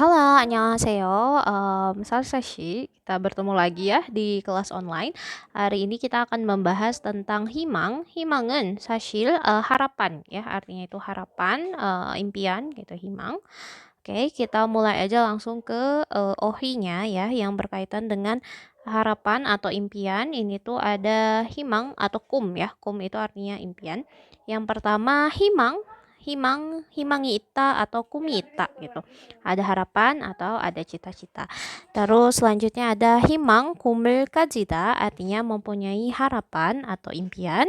Halo, annyeonghaseyo. Sasashi, kita bertemu lagi ya di kelas online. Hari ini kita akan membahas tentang himang. Himang은 sa실 harapan ya, artinya itu harapan, impian gitu, himang. Oke, kita mulai aja langsung ke ohinya ya, yang berkaitan dengan harapan atau impian. Ini tuh ada himang atau kum ya. Kum itu artinya impian. Yang pertama himang, himangi ita atau kumi ita gitu. Ada harapan atau ada cita-cita. Terus selanjutnya ada himang kumul kajida, artinya mempunyai harapan atau impian.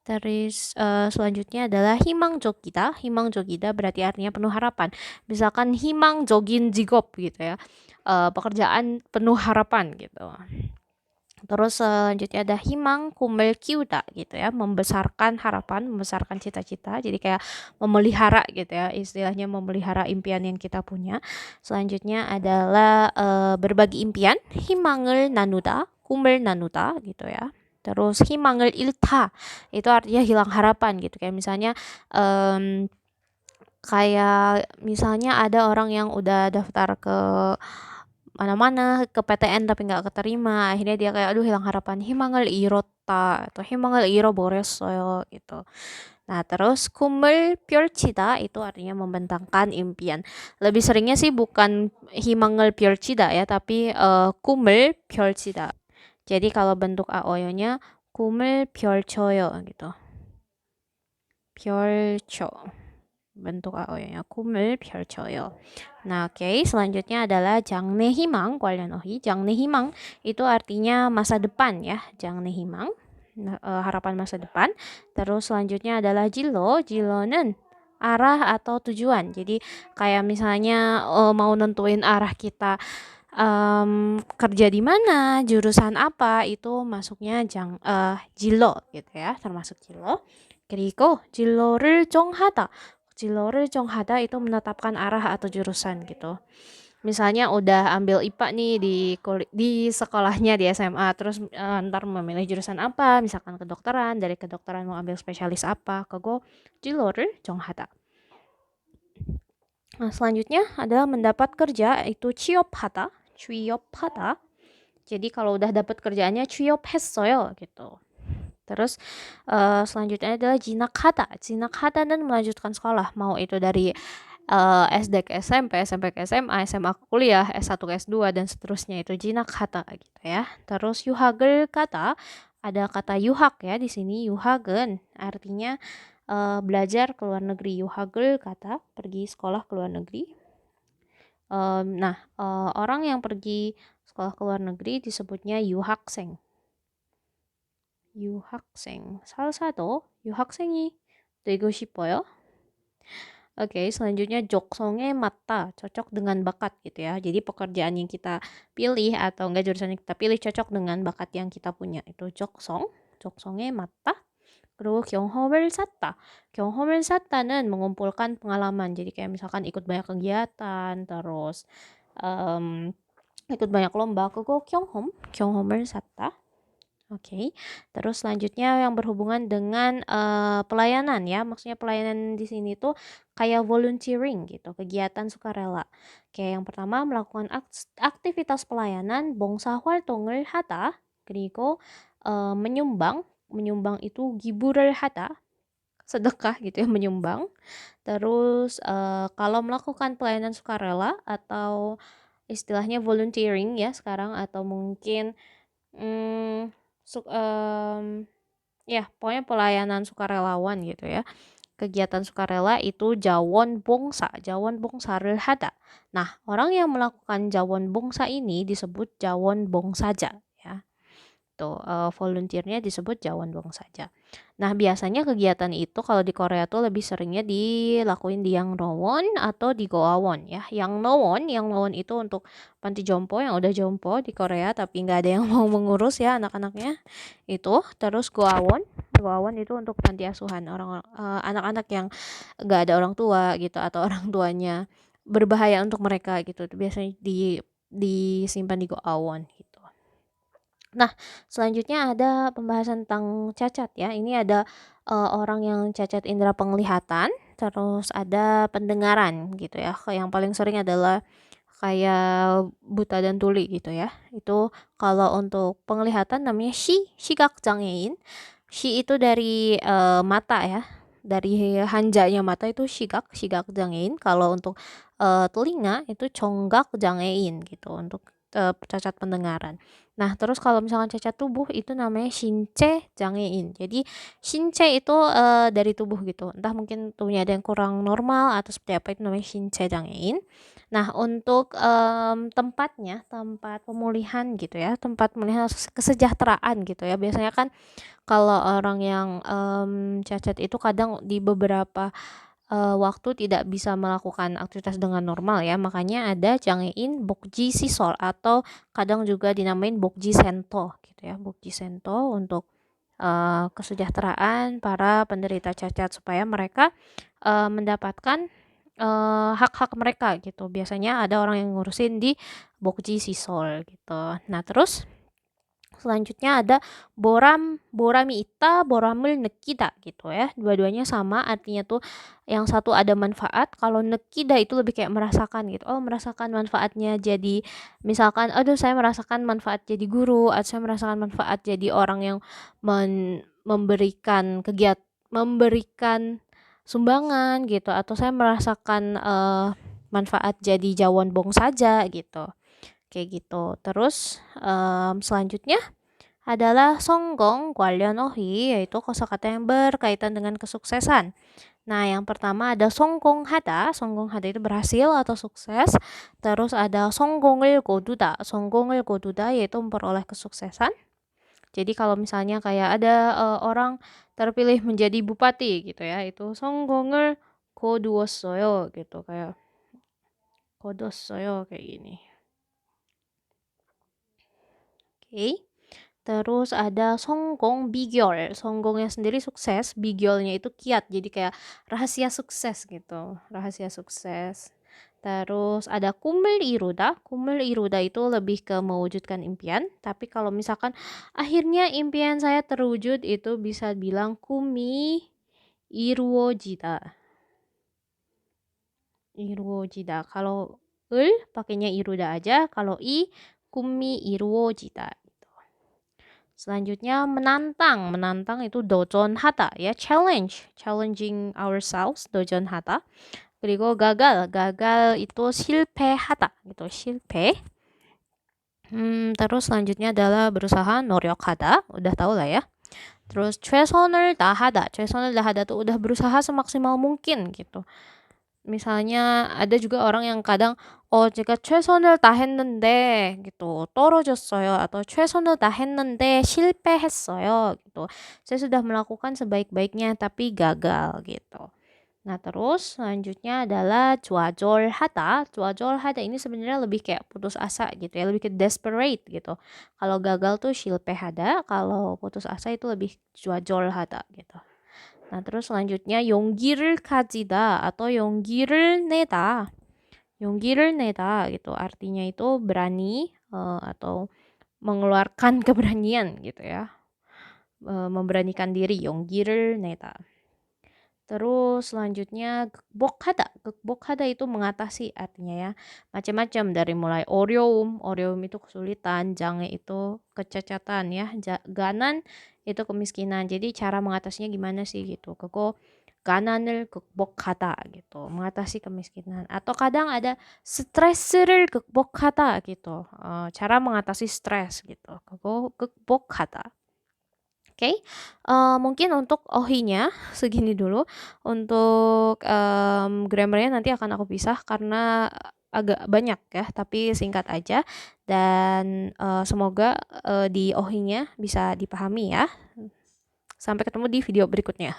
Terus selanjutnya adalah himang jogida. Himang jogida berarti artinya penuh harapan. Misalkan himang jogin jigop gitu ya. Pekerjaan penuh harapan gitu. Terus selanjutnya ada himang kumel kiuda gitu ya, membesarkan harapan, membesarkan cita-cita. Jadi kayak memelihara gitu ya, istilahnya memelihara impian yang kita punya. Selanjutnya adalah berbagi impian, himang을 nanuda, kumel nanuda gitu ya. Terus himang을 ilta, itu artinya hilang harapan gitu. Kayak misalnya ada orang yang udah daftar ke mana-mana, ke PTN tapi nggak keterima, akhirnya dia kayak aduh hilang harapan, hi망을 잃었다 atau hi망을 잃어버렸어요 gitu. Nah, terus kum을 펼치다 itu artinya membentangkan impian. Lebih seringnya sih bukan hi망을 펼치다 ya, tapi kum을 펼치다. Jadi kalau bentuk aoyonya kum을 펼쳐요 gitu. 펼쳐. Bentuk aoyonya kum을 펼쳐요. Nah, oke, selanjutnya adalah 장래희망 관련 어휘. 장래희망 itu artinya masa depan ya, 장래희망. Nah, harapan masa depan. Terus selanjutnya adalah jilo. Jilo는 arah atau tujuan. Jadi kayak misalnya mau nentuin arah kita kerja di mana, jurusan apa, itu masuknya jilo gitu ya, termasuk jilo. 그리고 진로를 정하다. 진로를 정하다 itu menetapkan arah atau jurusan gitu. Misalnya udah ambil IPA nih di sekolahnya di SMA, terus ntar memilih jurusan apa, misalkan kedokteran, dari kedokteran mau ambil spesialis apa, kego 진로를 정하다. Nah, selanjutnya adalah mendapat kerja, itu 취업하다, 취업하다. Jadi kalau udah dapat kerjaannya 취업했어요 gitu. Terus selanjutnya adalah jinakata. Jinakata dan melanjutkan sekolah, mau itu dari SD ke SMP, SMP ke SMA, SMA ke kuliah, S1 ke S2 dan seterusnya, itu jinakata gitu ya. Terus yuhagel kata, ada kata yuhak ya di sini, yuhagen artinya belajar ke luar negeri. Yuhagel kata pergi sekolah ke luar negeri. Nah, orang yang pergi sekolah ke luar negeri disebutnya yuhakseng. 유학생. 살사도 유학생이 되고 싶어요. Oke, selanjutnya joksong에 맞다, cocok dengan bakat gitu ya. Jadi pekerjaan yang kita pilih atau enggak jurusan yang kita pilih cocok dengan bakat yang kita punya. Itu joksong, joksong에 맞다. 그리고 경험을 쌓다. 경험을 쌓다는 mengumpulkan pengalaman. Jadi kayak misalkan ikut banyak kegiatan, terus ikut banyak lomba. 그거 경험을 쌓다. Oke, terus selanjutnya yang berhubungan dengan pelayanan ya, maksudnya pelayanan di sini tuh kayak volunteering gitu, kegiatan sukarela. Kayak yang pertama melakukan aktivitas pelayanan 봉사활동을 하다, 그리고 menyumbang, menyumbang itu 기부를 하다, sedekah gitu ya, menyumbang. Terus kalau melakukan pelayanan sukarela atau istilahnya volunteering ya sekarang, atau mungkin ya pokoknya pelayanan sukarelawan gitu ya. Kegiatan sukarela itu jawon bongsa, jawon bongsa를 hada. Nah, orang yang melakukan jawon bongsa ini disebut jawon bongsaja ya. Tuh, volunteernya disebut jawon bongsaja. Nah, biasanya kegiatan itu kalau di Korea tuh lebih seringnya dilakuin di Yangnowon atau di Goawon ya. Yangnowon itu untuk panti jompo yang udah jompo di Korea tapi nggak ada yang mau mengurus ya anak-anaknya. Itu terus Goawon itu untuk panti asuhan orang anak-anak yang nggak ada orang tua gitu atau orang tuanya berbahaya untuk mereka gitu. Itu biasanya disimpan di Goawon gitu. Nah, selanjutnya ada pembahasan tentang cacat ya. Ini ada orang yang cacat indera penglihatan, terus ada pendengaran gitu ya. Yang paling sering adalah kayak buta dan tuli gitu ya. Itu kalau untuk penglihatan namanya 시각 장애인. Itu dari mata ya. Dari hanjanya mata itu 시각 장애인. Kalau untuk telinga itu 청각 장애인 gitu untuk cacat pendengaran. Nah, terus kalau misalkan cacat tubuh itu namanya 신체 장애인. Jadi 신체 itu dari tubuh gitu. Entah mungkin tubuhnya ada yang kurang normal atau seperti apa, itu namanya 신체 장애인. Nah, untuk tempatnya, tempat pemulihan gitu ya, tempat pemulihan kesejahteraan gitu ya. Biasanya kan kalau orang yang cacat itu kadang di beberapa waktu tidak bisa melakukan aktivitas dengan normal ya, makanya ada 장애인 복지 시설 atau kadang juga dinamain 복지 센터 gitu ya, 복지 센터 untuk kesejahteraan para penderita cacat supaya mereka mendapatkan hak-hak mereka gitu. Biasanya ada orang yang ngurusin di 복지 시설 gitu. Nah, terus selanjutnya ada boram이 있다, boram을 느끼다 gitu ya. Dua-duanya sama, artinya tuh yang satu ada manfaat, kalau 느끼다 itu lebih kayak merasakan gitu. Oh, merasakan manfaatnya jadi misalkan aduh saya merasakan manfaat jadi guru, atau saya merasakan manfaat jadi orang yang memberikan sumbangan gitu, atau saya merasakan manfaat jadi jawon bong saja gitu. Kayak gitu. Terus selanjutnya adalah 성공 관련 어휘, yaitu kosakata yang berkaitan dengan kesuksesan. Nah, yang pertama ada 성공하다. 성공하다 itu berhasil atau sukses. Terus ada 성공을 거두다. 성공을 거두다 yaitu memperoleh kesuksesan. Jadi kalau misalnya kayak ada orang terpilih menjadi bupati gitu ya, itu 성공을 거두었어요 gitu, kayak 거뒀어요 kayak gini. Oke. Terus ada 성공 비결. 성공nya sendiri sukses, bigyolnya itu kiat. Jadi kayak rahasia sukses gitu. Rahasia sukses. Terus ada 꿈을 이루다. 꿈을 이루다 itu lebih ke mewujudkan impian. Tapi kalau misalkan akhirnya impian saya terwujud, itu bisa bilang 꿈이 이루어지다. 이루어지다. Kalau pakainya iruda aja. Kalau 꿈이 이루어지다. Selanjutnya menantang. Menantang itu 도전하다 ya, challenging ourselves, 도전하다. 그리고 gagal. Gagal itu 실패하다 gitu, 실패. Terus selanjutnya adalah berusaha, 노력하다. Udah tahu lah ya. Terus 최선을 다하다. 최선을 다하다 tuh udah berusaha semaksimal mungkin gitu. Misalnya ada juga orang yang kadang 제가 최선을 다했는데 gitu 떨어졌어요, atau 최선을 다했는데 실패했어요 gitu. Saya sudah melakukan sebaik-baiknya tapi gagal gitu. Nah, terus selanjutnya adalah 좌절하다. 좌절하다 ini sebenarnya lebih kayak putus asa gitu ya, lebih ke desperate gitu. Kalau gagal tuh 실패하다, kalau putus asa itu lebih 좌절하다 gitu. Nah, terus selanjutnya 용기를 가지다 atau 용기를 내다. 용기를 내다 gitu. Artinya itu berani atau mengeluarkan keberanian gitu ya. Memberanikan diri, 용기를 내다. Terus selanjutnya 극복하다. 극복하다 itu mengatasi artinya ya. Macam-macam dari mulai 어려움 itu kesulitan, 장애 itu kecacatan ya, ganan itu kemiskinan. Jadi cara mengatasinya gimana sih gitu. 그거 가난을 극복하다 gitu, mengatasi kemiskinan. Atau kadang ada 스트레스를 극복하다 gitu. Cara mengatasi stres gitu. 그거 극복하다. Oke, mungkin untuk ohinya segini dulu. Untuk grammarnya nanti akan aku pisah karena agak banyak ya, tapi singkat aja. Dan semoga di ohinya bisa dipahami ya. Sampai ketemu di video berikutnya.